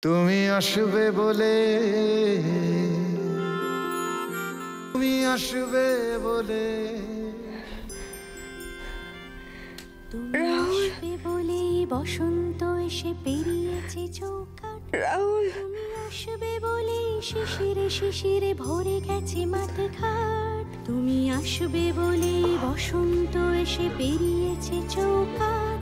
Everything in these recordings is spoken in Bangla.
তুমি আসবে বলে, তুমি আসবে বলে, তুমি আসবে বলে বসন্ত এসে পেরিয়েছে চৌকাঠ। রাহুল, তুমি আসবে বলে শিশিরে শিশিরে ভরে গেছে মাঠ ঘাট। তুমি আসবে বলে বসন্ত এসে পেরিয়েছে চৌকাঠ।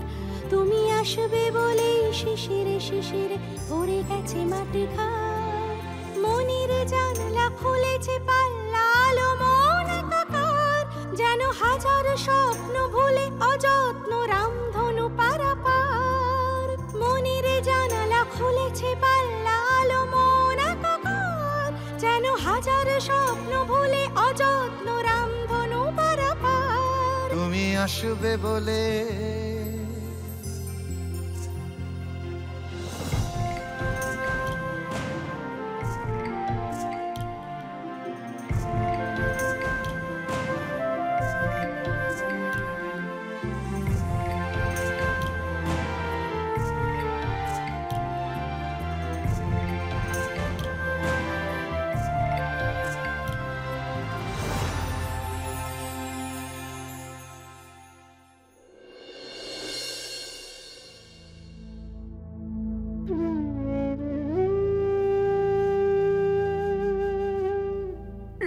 তুমি আসবে বলে শিশিরে শিশিরে ভরে গেছে মাঠ ঘাট। মনির জানলা খুলেছে পাল্লা আলো মন একাকার, যেন হাজার স্বপ্ন ভুলে অযত্ন রামধনু পারাপার। মনির জানালা খুলেছে পাল্লা আলো মন একাকার, যেন হাজার স্বপ্ন ভুলে অযত্ন রামধনু পারাপার। তুমি আসবে বলে,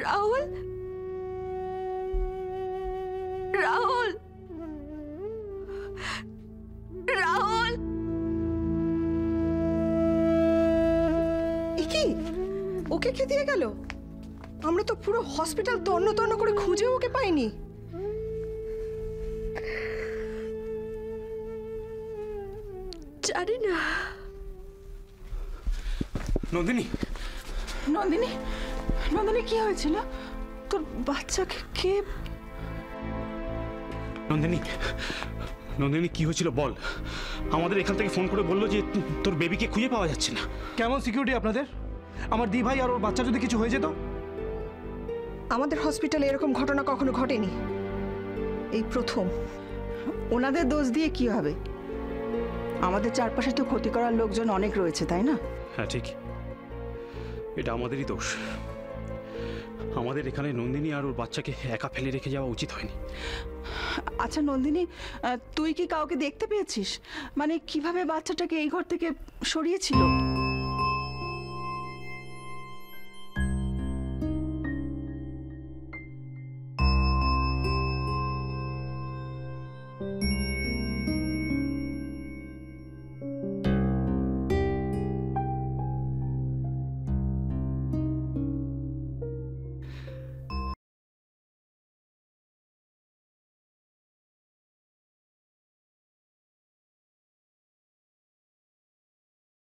রাহুল, রাহুল, রাহুল। কি ওকে কে দিয়ে গেল? আমরা তো পুরো হসপিটাল তন্ন তন্ন করে খুঁজে ওকে পাইনি। জানি না। নন্দিনী, নন্দিনী, নন্দিনী কি হয়েছিল? তোর বাচ্চাকে কে? নন্দিনী, নন্দিনী কি হয়েছিল বল। আমাদের এখান থেকে ফোন করে বললো যে তোর বেবিকে খুঁজে পাওয়া যাচ্ছে না। কেমন সিকিউরিটি আপনাদের? আমার দি ভাই আর ওর বাচ্চা যদি কিছু হয়ে যেত? আমাদের হসপিটালে এরকম ঘটনা কখনো ঘটেনি, এই প্রথম। ওনাদের দোষ দিয়ে কি হবে? আমাদের চারপাশে তো ক্ষতি করার লোকজন অনেক রয়েছে, তাই না? হ্যাঁ ঠিক, এটা আমাদেরই দোষ। আমাদের এখানে নন্দিনী আর ওর বাচ্চাকে একা ফেলে রেখে যাওয়া উচিত হয়নি। আচ্ছা নন্দিনী, তুই কি কাউকে দেখতে পেয়েছিস? মানে কিভাবে বাচ্চাটাকে এই ঘর থেকে সরিয়েছিল?